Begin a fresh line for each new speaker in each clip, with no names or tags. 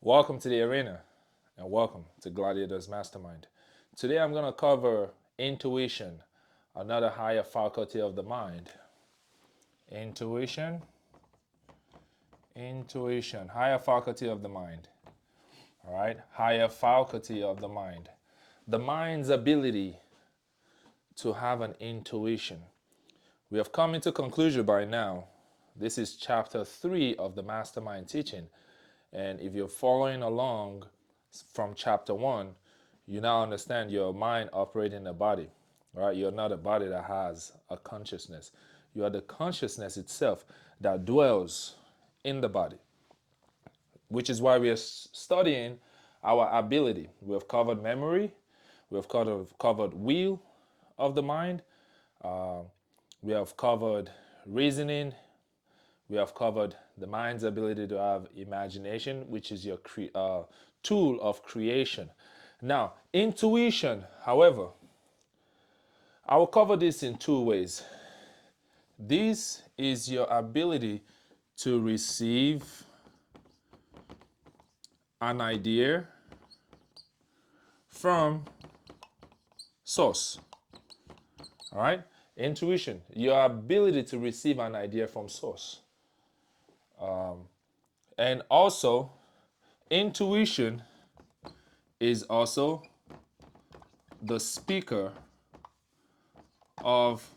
Welcome to the arena and welcome to Gladiator's Mastermind. Today I'm going to cover intuition, another higher faculty of the mind. Intuition, higher faculty of the mind. All right, higher faculty of the mind. The mind's ability to have an intuition. We have come into conclusion by now. This is chapter 3 of the Mastermind teaching. And if you're following along from chapter 1, you now understand your mind operating a body, right? You're not a body that has a consciousness. You are the consciousness itself that dwells in the body, which is why we are studying our ability. We have covered memory, we have covered will of the mind, we have covered reasoning, we have covered the mind's ability to have imagination, which is your tool of creation. Now, intuition, however, I will cover this in two ways. This is your ability to receive an idea from source. All right? Intuition, your ability to receive an idea from source. And also, intuition is also the speaker of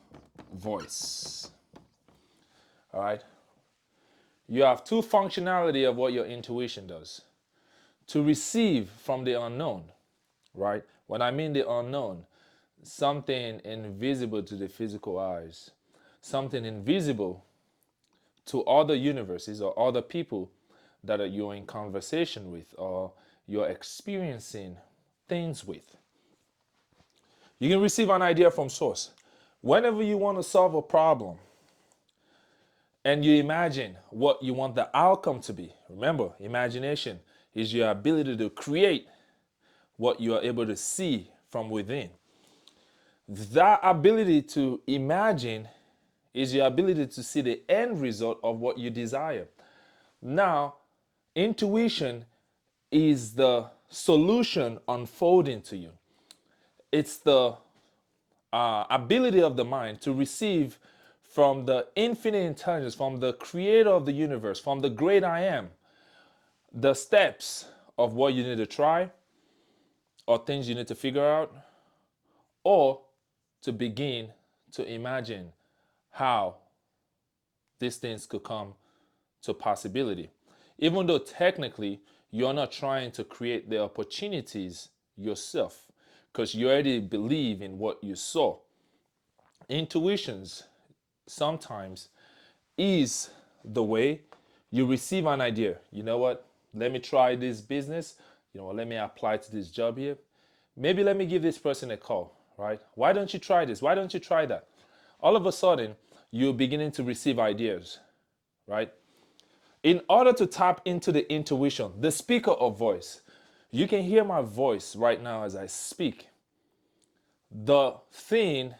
voice. All right? You have two functionality of what your intuition does. To receive from the unknown, right? When I mean the unknown, something invisible to the physical eyes, something invisible to other universes or other people that you're in conversation with or you're experiencing things with. You can receive an idea from source. Whenever you want to solve a problem and you imagine what you want the outcome to be, remember, imagination is your ability to create what you are able to see from within. That ability to imagine is your ability to see the end result of what you desire. Now, intuition is the solution unfolding to you. It's the ability of the mind to receive from the infinite intelligence, from the creator of the universe, from the great I am, the steps of what you need to try or things you need to figure out, or to begin to imagine how these things could come to possibility. Even though technically you're not trying to create the opportunities yourself because you already believe in what you saw. Intuitions sometimes is the way you receive an idea. You know what? Let me try this business. You know what? Let me apply to this job here. Maybe let me give this person a call, right? Why don't you try this? Why don't you try that? All of a sudden, you're beginning to receive ideas, right? In order to tap into the intuition, the speaker of voice, you can hear my voice right now as I speak. The thing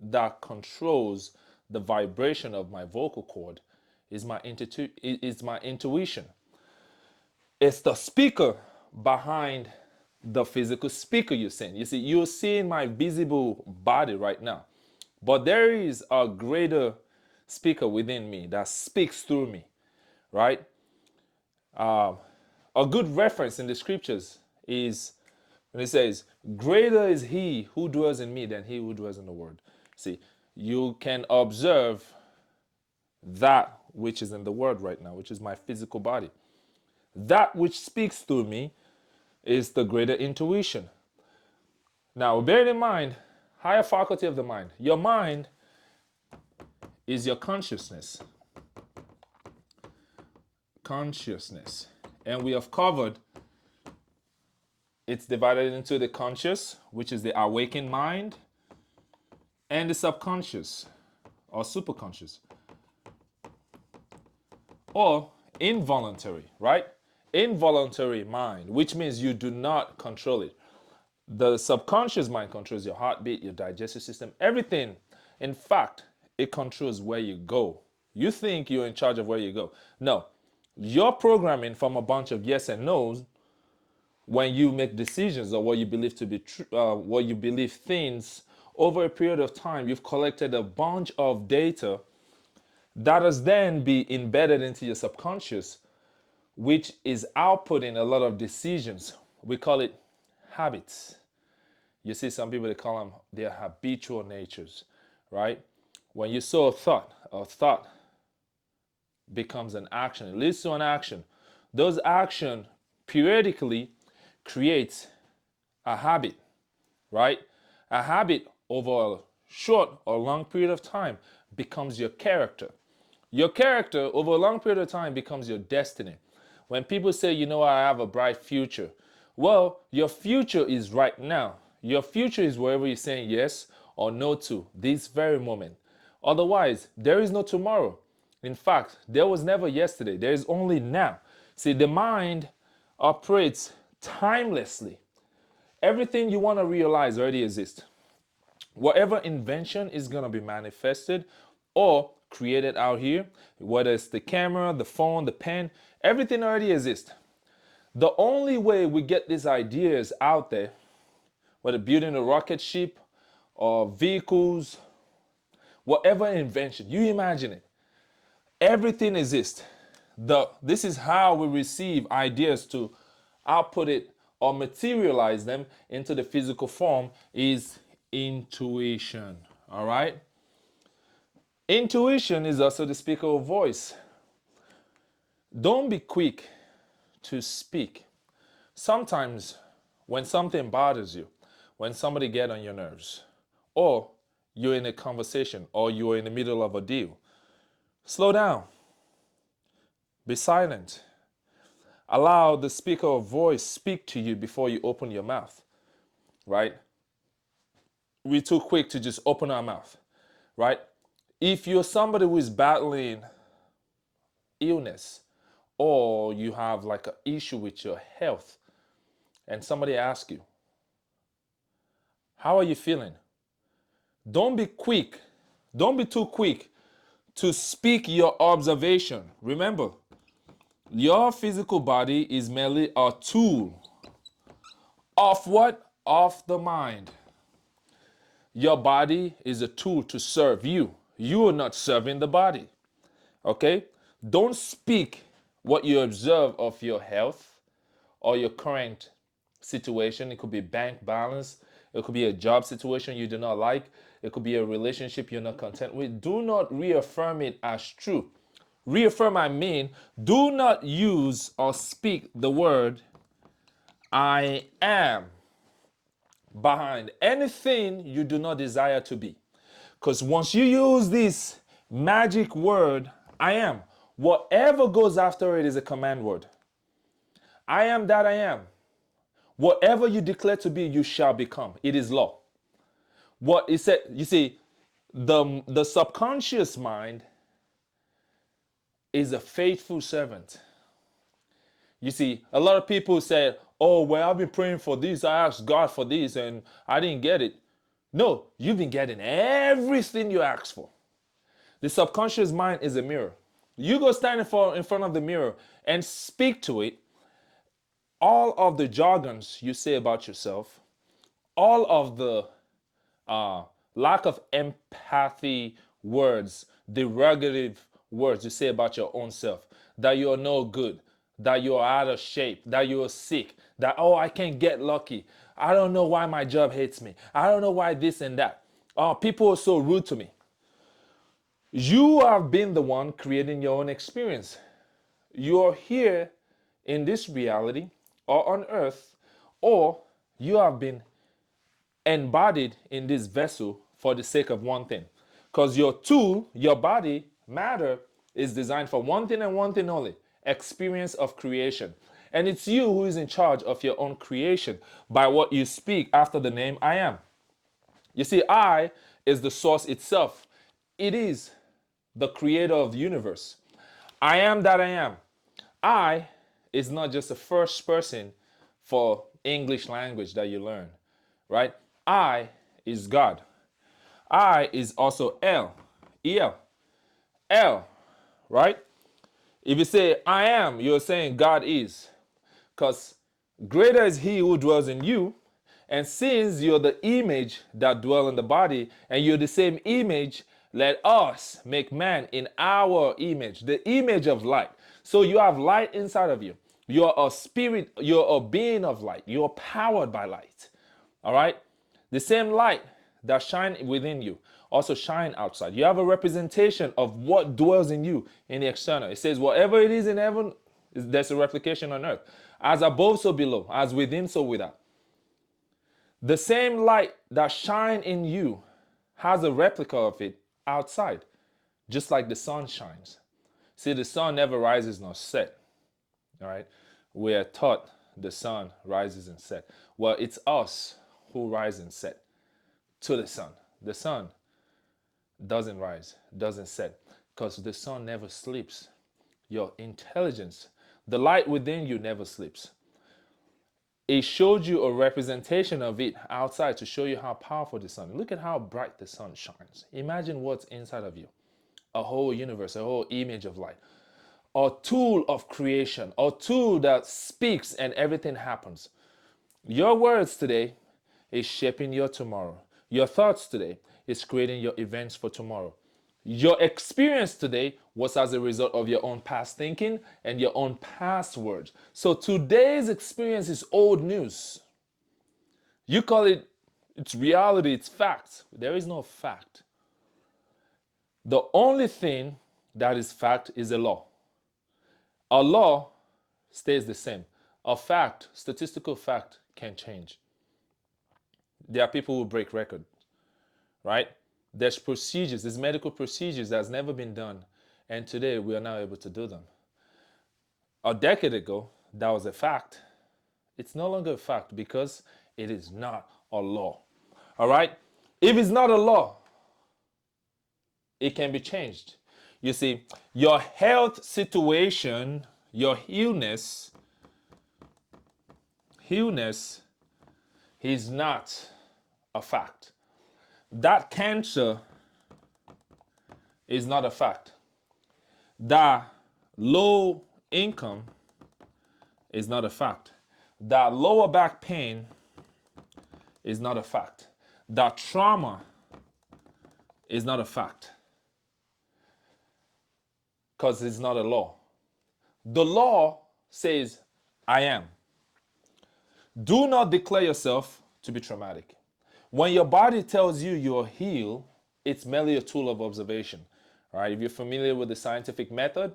that controls the vibration of my vocal cord is my intuition. It's the speaker behind the physical speaker you're seeing. You see, you're seeing my visible body right now, but there is a greater speaker within me that speaks through me, right? A good reference in the scriptures is when it says, greater is he who dwells in me than he who dwells in the world. See, you can observe that which is in the world right now, which is my physical body. That which speaks through me is the greater intuition. Now, bear in mind, higher faculty of the mind. Your mind is your consciousness. Consciousness. And we have covered it's divided into the conscious, which is the awakened mind, and the subconscious or superconscious, or involuntary, right? Involuntary mind, which means you do not control it. The subconscious mind controls your heartbeat, your digestive system, everything. In fact, it controls where you go. You think you're in charge of where you go. No, Your programming from a bunch of yes and no's when you make decisions or what you believe to be true, what you believe things over a period of time, you've collected a bunch of data that has then be embedded into your subconscious, which is outputting a lot of decisions. We call it habits. You see, some people they call them their habitual natures, right? When you sow a thought becomes an action. It leads to an action. Those action periodically creates a habit, right? A habit over a short or long period of time becomes your character. Your character over a long period of time becomes your destiny. When people say, you know, I have a bright future, well, your future is right now. Your future is wherever you're saying yes or no to this very moment. Otherwise, there is no tomorrow. In fact, there was never yesterday. There is only now. See, the mind operates timelessly. Everything you want to realize already exists. Whatever invention is going to be manifested or created out here, whether it's the camera, the phone, the pen, everything already exists. The only way we get these ideas out there, whether building a rocket ship or vehicles, whatever invention, you imagine it, everything exists. This is how we receive ideas to output it or materialize them into the physical form is intuition. All right? Intuition is also the speaker of voice. Don't be quick to speak. Sometimes when something bothers you, when somebody get on your nerves, or you're in a conversation or you're in the middle of a deal, slow down. Be silent. Allow the speaker of voice speak to you before you open your mouth, right? We're too quick to just open our mouth, right? If you're somebody who is battling illness or you have like an issue with your health and somebody asks you, how are you feeling? Don't be quick. Don't be too quick to speak your observation. Remember, your physical body is merely a tool of what? Of the mind. Your body is a tool to serve you. You are not serving the body. Okay? Don't speak what you observe of your health or your current situation. It could be bank balance. It could be a job situation you do not like. It could be a relationship you're not content with. Do not reaffirm it as true. Reaffirm, I mean, do not use or speak the word I am behind anything you do not desire to be. Because once you use this magic word, I am, whatever goes after it is a command word. I am that I am. Whatever you declare to be, you shall become. It is law. What it said, you see, the subconscious mind is a faithful servant. You see, a lot of people say, oh, well, I've been praying for this. I asked God for this and I didn't get it. No, you've been getting everything you asked for. The subconscious mind is a mirror. You go stand in front of the mirror and speak to it. All of the jargons you say about yourself, all of the lack of empathy words, derogative words you say about your own self, that you're no good, that you're out of shape, that you're sick, that, oh, I can't get lucky. I don't know why my job hates me. I don't know why this and that. Oh, people are so rude to me. You have been the one creating your own experience. You're here in this reality or on earth, or you have been embodied in this vessel for the sake of one thing. Because your tool, your body, matter, is designed for one thing and one thing only: experience of creation. And it's you who is in charge of your own creation by what you speak after the name I am. You see, I is the source itself. It is the creator of the universe. I am that I am. I is not just the first person for English language that you learn, right? I is God. I is also El, El, El, right? If you say, I am, you're saying God is. Because greater is he who dwells in you. And since you're the image that dwell in the body, and you're the same image, let us make man in our image, the image of light. So you have light inside of you. You're a spirit, you're a being of light. You're powered by light. All right? The same light that shine within you also shine outside. You have a representation of what dwells in you in the external. It says, whatever it is in heaven, there's a replication on earth. As above, so below. As within, so without. The same light that shine in you has a replica of it outside, just like the sun shines. See, the sun never rises nor set. All right? We are taught the sun rises and set. Well, it's us who rise and set to the sun. The sun doesn't rise, doesn't set, because the sun never sleeps. Your intelligence, the light within you never sleeps. It showed you a representation of it outside to show you how powerful the sun is. Look at how bright the sun shines. Imagine what's inside of you. A whole universe, a whole image of light. A tool of creation, a tool that speaks and everything happens. Your words today is shaping your tomorrow. Your thoughts today is creating your events for tomorrow. Your experience today was as a result of your own past thinking and your own past words. So today's experience is old news. You call it, it's reality, it's facts. There is no fact. The only thing that is fact is a law. A law stays the same. A fact, statistical fact, can change. There are people who break records, right? There's procedures, there's medical procedures that's never been done. And today we are now able to do them. A decade ago, that was a fact. It's no longer a fact because it is not a law. All right? If it's not a law, it can be changed. You see, your health situation, your illness is not a fact. That cancer is not a fact. That low income is not a fact. That lower back pain is not a fact. That trauma is not a fact. Because it's not a law. The law says, I am. Do not declare yourself to be traumatic. When your body tells you you're healed, it's merely a tool of observation. All right, if you're familiar with the scientific method,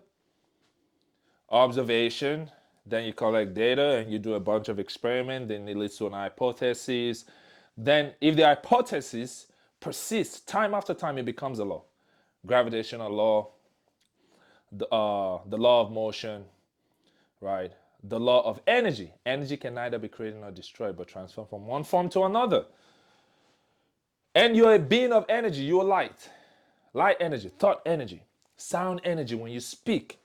observation, then you collect data and you do a bunch of experiments, then it leads to an hypothesis. Then if the hypothesis persists time after time, it becomes a law. Gravitational law, the law of motion, right? The law of energy. Energy can neither be created nor destroyed, but transformed from one form to another. And you're a being of energy. You're light. Light energy, thought energy, sound energy. When you speak,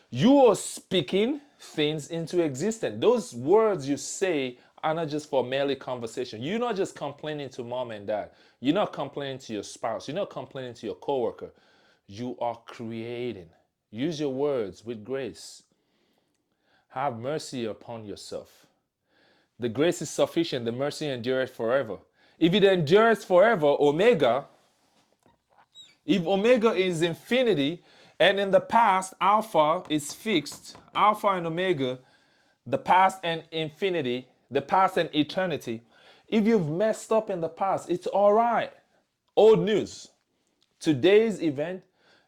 you are speaking things into existence. Those words you say are not just for merely conversation. You're not just complaining to mom and dad. You're not complaining to your spouse. You're not complaining to your coworker. You are creating. Use your words with grace. Have mercy upon yourself. The grace is sufficient. The mercy endureth forever. If it endures forever, Omega, if Omega is infinity, and in the past, Alpha is fixed, Alpha and Omega, the past and infinity, the past and eternity. If you've messed up in the past, it's all right. Old news. Today's event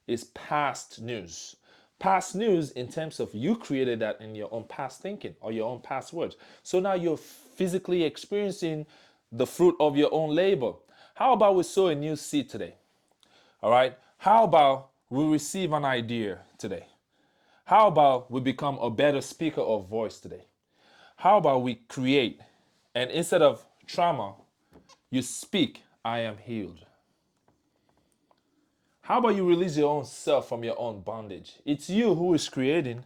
is past news. Past news in terms of you created that in your own past thinking or your own past words. So now you're physically experiencing the fruit of your own labor. How about we sow a new seed today? All right. How about we receive an idea today? How about we become a better speaker of voice today? How about we create, and instead of trauma, you speak, I am healed. How about you release your own self from your own bondage? It's you who is creating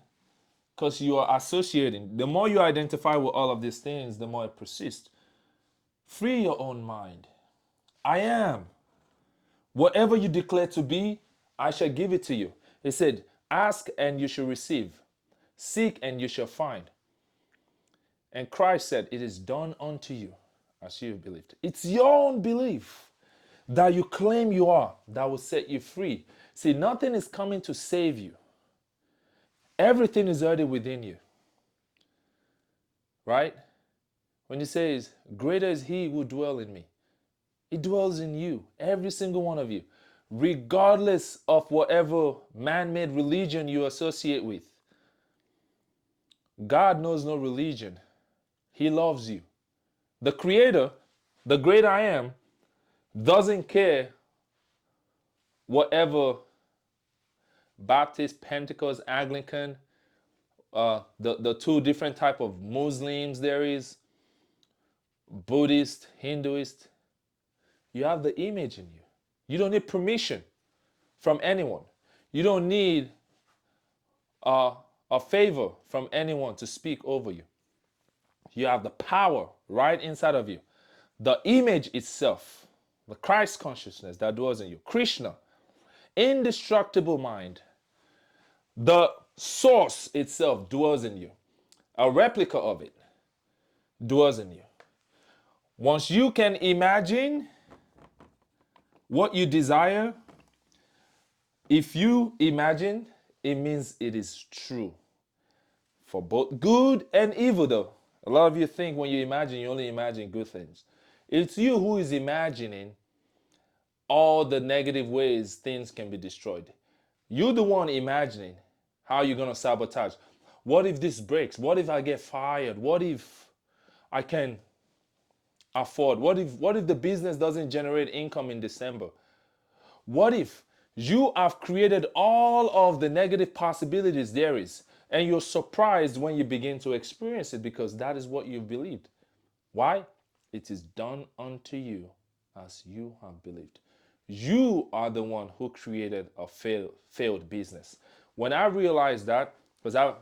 because you are associating. The more you identify with all of these things, the more it persists. Free your own mind. I am. Whatever you declare to be, I shall give it to you. He said, Ask and you shall receive. Seek and you shall find. And Christ said, it is done unto you as you have believed. It's your own belief that you claim you are that will set you free. See, nothing is coming to save you. Everything is already within you. Right? When he says, greater is he who dwells in me. It dwells in you, every single one of you, regardless of whatever man-made religion you associate with. God knows no religion. He loves you. The Creator, the great I am, doesn't care whatever Baptist, Pentecost, Anglican, the two different type of Muslims there is, Buddhist, Hinduist. You have the image in you. You don't need permission from anyone. You don't need a favor from anyone to speak over you. You have the power right inside of you. The image itself, the Christ consciousness that dwells in you, Krishna, indestructible mind, the source itself dwells in you. A replica of it dwells in you. Once you can imagine what you desire, if you imagine, it means it is true. For both good and evil, though. A lot of you think when you imagine, you only imagine good things. It's you who is imagining all the negative ways things can be destroyed. You're the one imagining how you're going to sabotage. What if this breaks? What if I get fired? What if I can afford? What if the business doesn't generate income in December? What if you have created all of the negative possibilities there is, and you're surprised when you begin to experience it because that is what you've believed. Why? It is done unto you as you have believed. You are the one who created a failed business. When I realized that, because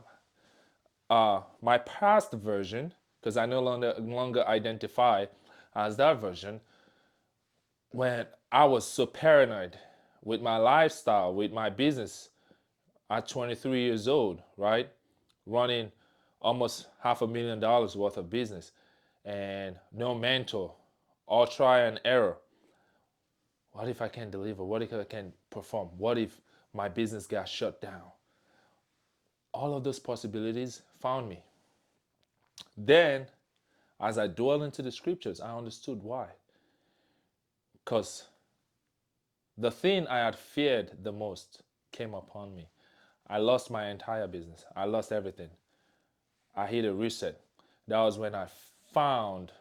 my past version, because I no longer identify as that version, when I was so paranoid with my lifestyle, with my business at 23 years old, right? Running almost $500,000 worth of business and no mentor, all try and error. What if I can't deliver? What if I can't perform? What if my business got shut down? All of those possibilities found me. Then, as I dwell into the scriptures, I understood why. Because the thing I had feared the most came upon me. I lost my entire business. I lost everything. I hit a reset. That was when I found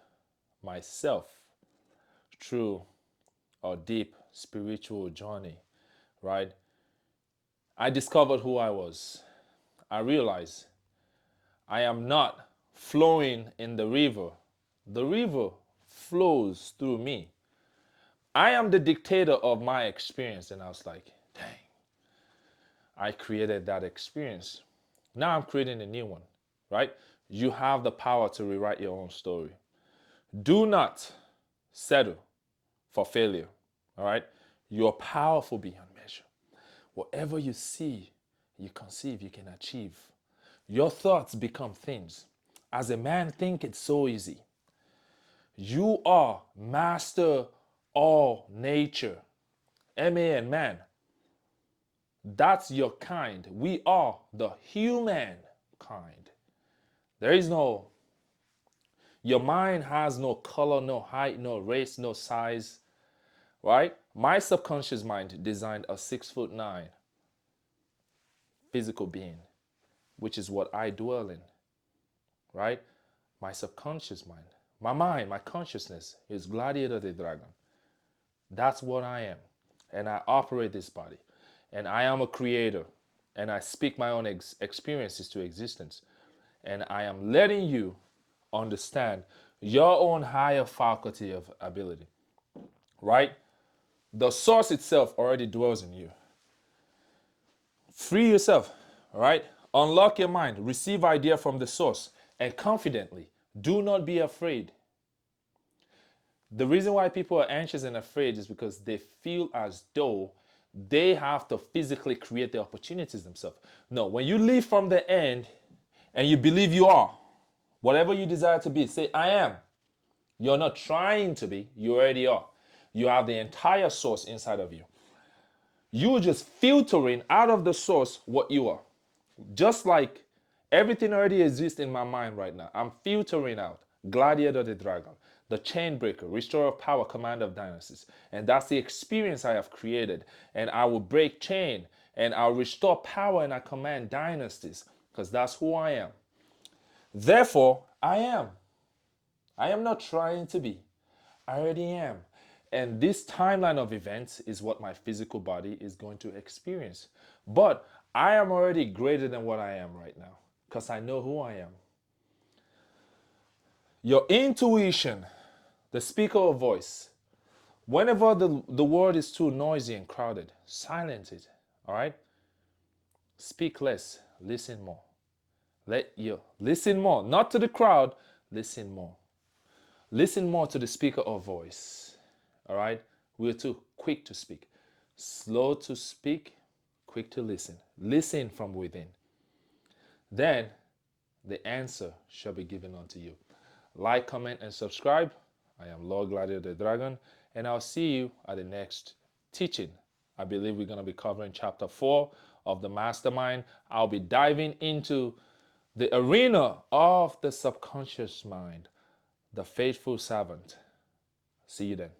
myself through a deep spiritual journey, right? I discovered who I was. I realized I am not flowing in the river. The river flows through me. I am the dictator of my experience. And I was like, dang, I created that experience. Now I'm creating a new one, right? You have the power to rewrite your own story. Do not settle for failure, all right? You're powerful beyond measure. Whatever you see, you conceive, you can achieve. Your thoughts become things. As a man think it's so easy. You are master all nature. M-A-N, man. That's your kind. We are the human kind. There is no, your mind has no color, no height, no race, no size, right? My subconscious mind designed a 6'9" physical being, which is what I dwell in, right? My subconscious mind, my consciousness is Gladiator the dragon. That's what I am. And I operate this body. And I am a creator. And I speak my own experiences to existence. And I am letting you understand your own higher faculty of ability, right? The source itself already dwells in you. Free yourself, all right? Unlock your mind, receive idea from the source, and confidently, do not be afraid. The reason why people are anxious and afraid is because they feel as though They have to physically create the opportunities themselves. No, when you live from the end and you believe you are, whatever you desire to be, say, I am. You're not trying to be, you already are. You have the entire source inside of you. You're just filtering out of the source what you are. Just like everything already exists in my mind right now. I'm filtering out Gladiator the dragon, the chain breaker, restorer of power, commander of dynasties. And that's the experience I have created. And I will break chain and I'll restore power and I command dynasties because that's who I am. Therefore, I am. I am not trying to be. I already am. And this timeline of events is what my physical body is going to experience. But I am already greater than what I am right now because I know who I am. Your intuition, the speaker of voice, whenever the word is too noisy and crowded, silence it. All right? Speak less, listen more. Let you listen more, not to the crowd, listen more. Listen more to the speaker of voice. All right? We're too quick to speak, slow to speak, quick to listen. Listen from within. Then the answer shall be given unto you. Like, comment, and subscribe. I am Lord Gladiator the Dragon, and I'll see you at the next teaching. I believe we're going to be covering chapter 4 of the Mastermind. I'll be diving into the arena of the subconscious mind, the faithful servant. See you then.